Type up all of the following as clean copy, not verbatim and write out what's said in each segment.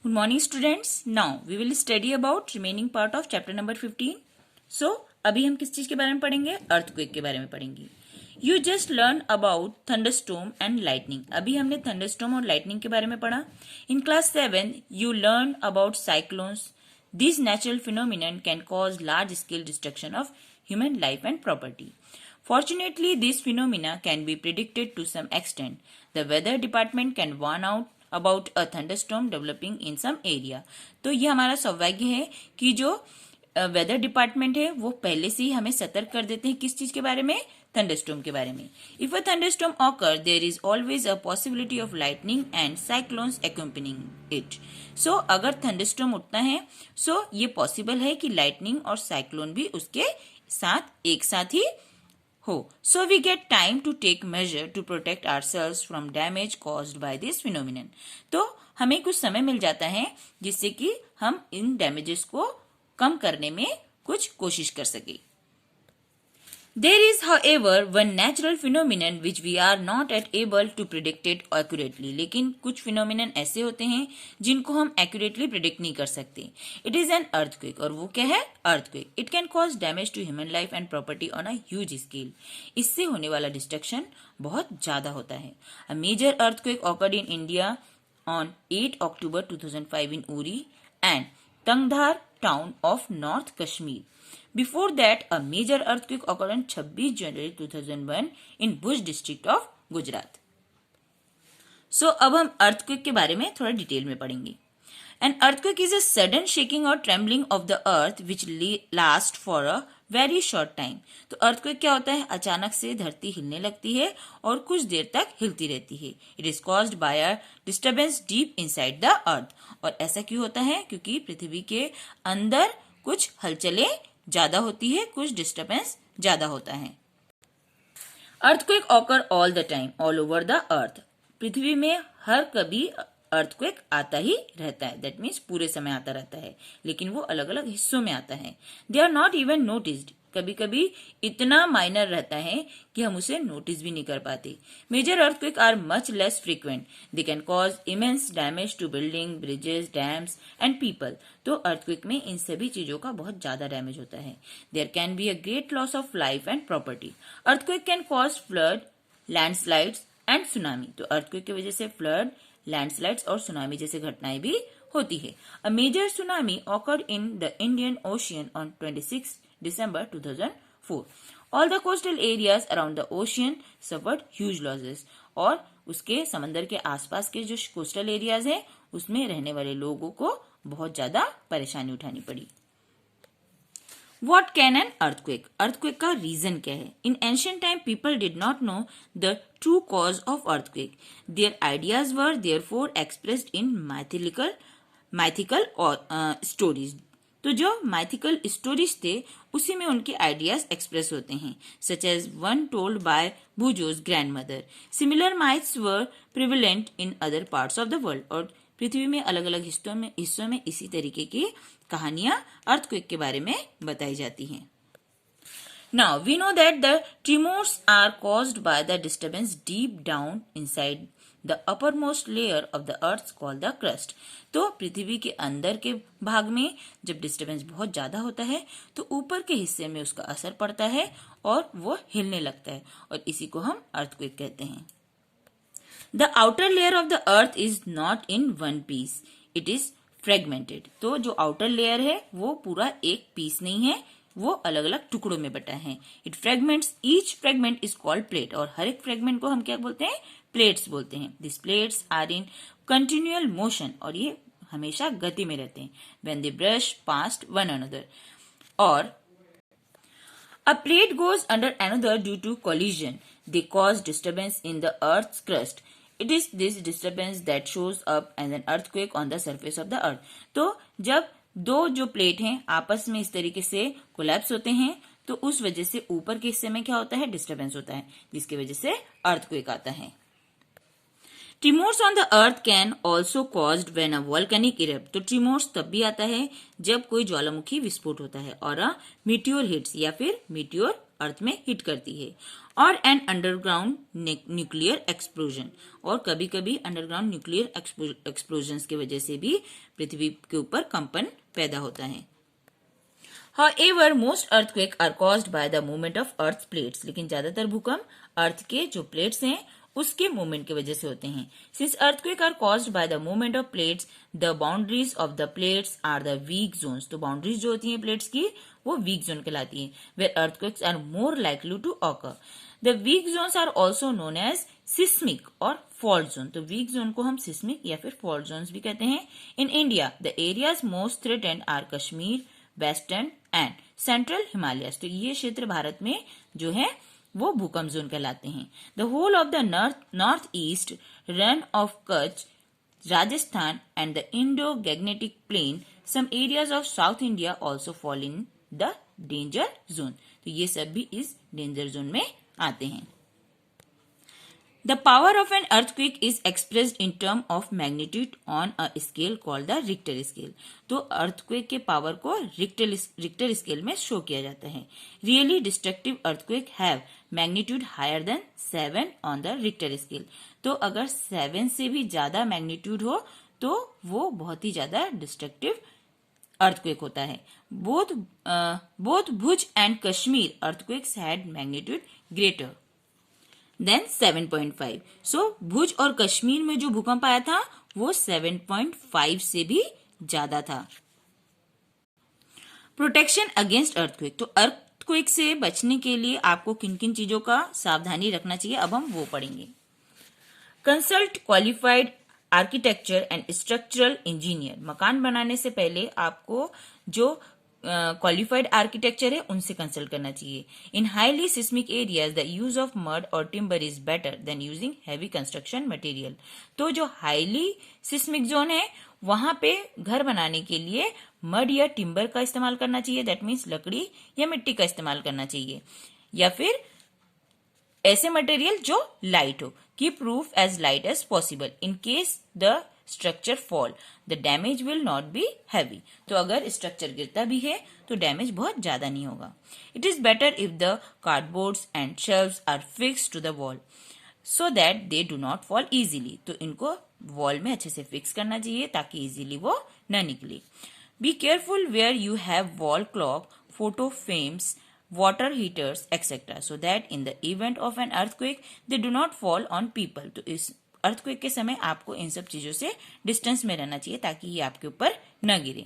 Good morning students. Now we will study about remaining part of chapter number 15. So अभी हम किस चीज के बारे में पढ़ेंगे? अर्थक्वेक के बारे में पढ़ेंगे. You just learn about thunderstorm and lightning. अभी हमने thunderstorm और lightning के बारे में पढ़ा. In class 7 you learn about cyclones. These natural phenomenon can cause large scale destruction of human life and property. Fortunately, these phenomena can be predicted to some extent. The weather department can warn out about a thunderstorm developing in some area. तो ये हमारा सौभाग्य है कि जो weather department है वो पहले से ही हमें सतर्क कर देते हैं किस चीज के बारे में? थंडरस्टॉर्म के बारे में. If a thunderstorm occur there is always a possibility of lightning and cyclones accompanying it. So अगर थंडरस्टॉर्म उठता है सो ये पॉसिबल है कि लाइटनिंग और साइक्लोन भी उसके साथ एक साथ ही हो. So we get time to take measure to protect ourselves from damage caused by this phenomenon. तो हमें कुछ समय मिल जाता है जिससे कि हम इन डैमेजेस को कम करने में कुछ कोशिश कर सके. There is, however, one natural phenomenon which we are not able to predict it accurately. लेकिन कुछ phenomenon ऐसे होते हैं जिनको हम accurately predict नहीं कर सकते. It is an earthquake. और वो क्या है? Earthquake. It can cause damage to human life and property on a huge scale. इससे होने वाला destruction बहुत ज्यादा होता है. A major earthquake occurred in India on 8 October 2005 in Uri and Tangdhar town of North Kashmir. Before that, a major earthquake occurred on 26 January 2001 in Bhuj district of Gujarat. So, अब हम earthquake के बारे में थोड़ा detail में पढ़ेंगे. An earthquake is a sudden shaking or trembling of the earth which lasts for a very short time. तो earthquake क्या होता है? अचानक से धरती हिलने लगती है और कुछ देर तक हिलती रहती है. It is caused by a disturbance deep inside the earth. और ऐसा क्यों होता है? क्योंकि पृथ्वी के अंदर कुछ हलचलें ज्यादा होती है, कुछ डिस्टर्बेंस ज्यादा होता है. Earthquake occur all the time all over the earth. पृथ्वी में हर कभी अर्थक्वेक आता ही रहता है. दैट मीन्स पूरे समय आता रहता है, लेकिन वो अलग अलग हिस्सों में आता है. They are not even noticed. कभी कभी इतना माइनर रहता है कि हम उसे नोटिस भी नहीं कर पाते. Major earthquake are much less frequent. They can cause immense damage to building, bridges, dams and people. तो अर्थक्वेक में इन सभी चीजों का बहुत ज्यादा डैमेज होता है. There can be a great loss of life and property. Earthquake can cause flood, landslides and tsunami. तो अर्थक्वेक की वजह से फ्लड, लैंडस्लाइड्स और सुनामी जैसे घटनाएं भी होती है. A major tsunami occurred in the Indian Ocean on 26 December 2004. All the coastal areas around the ocean suffered huge losses. और उसके समंदर के आसपास के जो कोस्टल एरियाज हैं उसमें रहने वाले लोगों को बहुत ज्यादा परेशानी उठानी पड़ी. What can an earthquake? Earthquake का रीजन क्या है? In ancient time, people did not know the true cause of earthquake. Their ideas were therefore expressed in mythical stories. तो जो माइथिकल स्टोरीज थे उसी में उनके आइडियाज एक्सप्रेस होते हैं. Such as one told by भूजोज grandmother. Similar myths were prevalent in other parts of the world. और पृथ्वी में अलग अलग हिस्सों में इसी तरीके की कहानियां अर्थक्वेक के बारे में बताई जाती हैं. Now we know that the tremors are caused by the disturbance deep down inside the uppermost layer of the earth called the crust. तो पृथ्वी के अंदर के भाग में जब डिस्टर्बेंस बहुत ज्यादा होता है तो ऊपर के हिस्से में उसका असर पड़ता है और वो हिलने लगता है और इसी को हम अर्थक्वेक कहते हैं. The outer layer of the earth is not in one piece, it is fragmented. तो जो आउटर लेयर है वो पूरा एक पीस नहीं है, वो अलग अलग टुकड़ों में बटा है. It fragments, each fragment is called plate. और हर एक फ्रेगमेंट को हम क्या बोलते हैं? प्लेट्स बोलते हैं. This plates are in continual motion. और ये हमेशा गति में रहते हैं. When they brush past one another. और a plate goes under another due to collision. They cause disturbance in the earth's crust. It is this disturbance that shows up as an earthquake on the surface of the earth. तो जब दो जो plate हैं आपस में इस तरीके से कोलैप्स होते हैं तो उस वजह से ऊपर के हिस्से में क्या होता है? डिस्टर्बेंस होता है, जिसकी वजह से अर्थक्वेक आता है. Tremors on the earth can also caused when a volcanic erupt. तो ट्रीमोर्स तब भी आता है जब कोई ज्वालामुखी विस्फोट होता है और अ मीटियोर हिट्स या फिर मीटियोर अर्थ में हिट करती है. और एन अंडरग्राउंड न्यूक्लियर एक्सप्लोजन, और कभी कभी अंडरग्राउंड न्यूक्लियर एक्सप्लोजन की वजह से भी पृथ्वी के ऊपर कंपन पैदा होता है। However, most earthquakes are caused by the movement of Earth's plates. लेकिन ज्यादातर भूकंप अर्थ के जो प्लेट्स हैं उसके मूवमेंट की वजह से होते हैं। Since earthquakes are caused by the movement of plates, the boundaries of the plates are the weak zones. तो बाउंड्रीज जो होती हैं प्लेट्स की वो वीक जोन कहलाती है, where earthquakes are more likely to occur. The weak zones are also known as seismic और fault zone. तो weak zone को हम seismic या फिर fault zones भी कहते हैं। In India, the areas most threatened are Kashmir, western and central Himalayas. तो ये क्षेत्र भारत में जो है वो भूकंप जोन कहलाते हैं। The whole of the north east Rann of Kutch, Rajasthan and the Indo Gangetic plain, some areas of south India also fall in the danger zone. तो ये सब भी इस डेंजर जोन में आते हैं। The power of an earthquake is expressed in terms of magnitude on a scale called the Richter scale. तो earthquake के पावर को Richter scale में शो किया जाता है। Really destructive earthquake have magnitude higher than 7 on the Richter scale. तो अगर 7 से भी ज्यादा मैग्नीट्यूड हो तो वो बहुत ही ज्यादा डिस्ट्रक्टिव earthquake होता है। Both Bhuj and Kashmir earthquakes had magnitude greater than 7.5. So Bhuj और कश्मीर में जो भूकंप आया था वो 7.5 से भी ज्यादा था। Protection against earthquake. तो अर्थक्वेक से बचने के लिए आपको किन किन चीजों का सावधानी रखना चाहिए, अब हम वो पढ़ेंगे। Consult qualified architecture and structural engineer. मकान बनाने से पहले आपको जो क्वालिफाइड आर्किटेक्चर है उनसे कंसल्ट करना चाहिए। In highly seismic areas the use of mud और timber is better than using heavy construction material. तो जो हाईली सिस्मिक जोन है वहां पे घर बनाने के लिए मड या टिम्बर का इस्तेमाल करना चाहिए, दैट मीन्स लकड़ी या मिट्टी का इस्तेमाल करना चाहिए, या फिर ऐसे मटेरियल जो लाइट हो। Keep roof as light as possible in case the structure fall the damage will not be heavy. तो अगर स्ट्रक्चर गिरता भी है तो डैमेज बहुत ज्यादा नहीं होगा। It is better if the cardboards and shelves are fixed to the wall so that they do not fall easily. तो इनको वॉल में अच्छे से फिक्स करना चाहिए ताकि इजीली वो न निकले। Be careful where you have wall clock, photo frames, water heaters etc. so that in the event of an earthquake they do not fall on people. तो इस अर्थक्वेक के समय आपको इन सब चीजों से डिस्टेंस में रहना चाहिए ताकि ये आपके ऊपर न गिरे।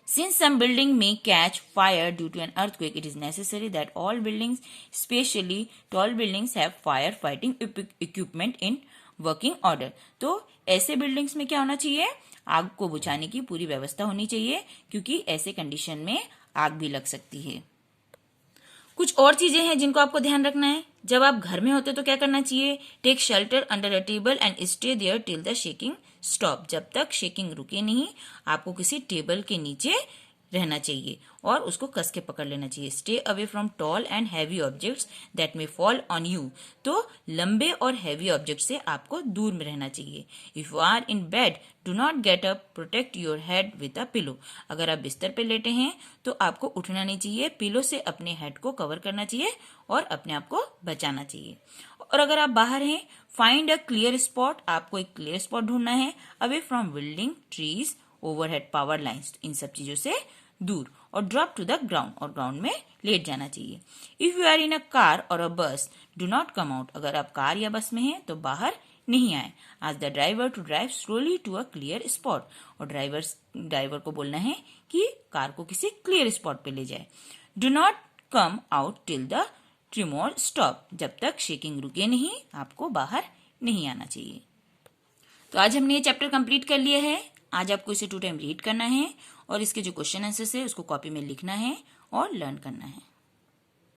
Since some building may catch fire due to an earthquake, it is necessary that all buildings, especially tall buildings, have fire fighting equipment in working order. तो ऐसे बिल्डिंग्स में क्या होना चाहिए, आग को बुझाने की पूरी व्यवस्था होनी चाहिए क्योंकि ऐसे कंडीशन में आग भी लग सकती है। कुछ और चीजें हैं जिनको आपको ध्यान रखना है। जब आप घर में होते तो क्या करना चाहिए, take shelter under a table and stay there till the shaking stop. जब तक शेकिंग रुके नहीं आपको किसी टेबल के नीचे रहना चाहिए और उसको कस के पकड़ लेना चाहिए। Stay away from tall and heavy objects that may fall on you. तो लंबे और हैवी ऑब्जेक्ट से आपको दूर में रहना चाहिए। If you are in bed do not get up, protect your head with a pillow. अगर आप बिस्तर पे लेटे हैं तो आपको उठना नहीं चाहिए, पिलो से अपने हेड को कवर करना चाहिए और अपने आप को बचाना चाहिए। और अगर आप बाहर हैं, फाइंड अ क्लियर स्पॉट, आपको एक क्लियर स्पॉट ढूंढना है away from building, trees, overhead power lines, इन सब चीजों से दूर, और ड्रॉप टू द ग्राउंड, और ग्राउंड में लेट जाना चाहिए। If you are in a car और अ बस डू नॉट कम आउट। अगर आप कार या बस में हैं तो बाहर नहीं आए। Ask the driver to drive slowly to a clear spot, और ड्राइवर को बोलना है कि कार को किसी क्लियर स्पॉट पे ले जाए। Do not come out till the tremor stop. जब तक शेकिंग रुके नहीं आपको बाहर नहीं आना चाहिए। तो आज हमने ये चैप्टर कंप्लीट कर लिया है। आज आपको इसे 2 टाइम रीड करना है और इसके जो क्वेश्चन आंसर्स है उसको कॉपी में लिखना है और लर्न करना है।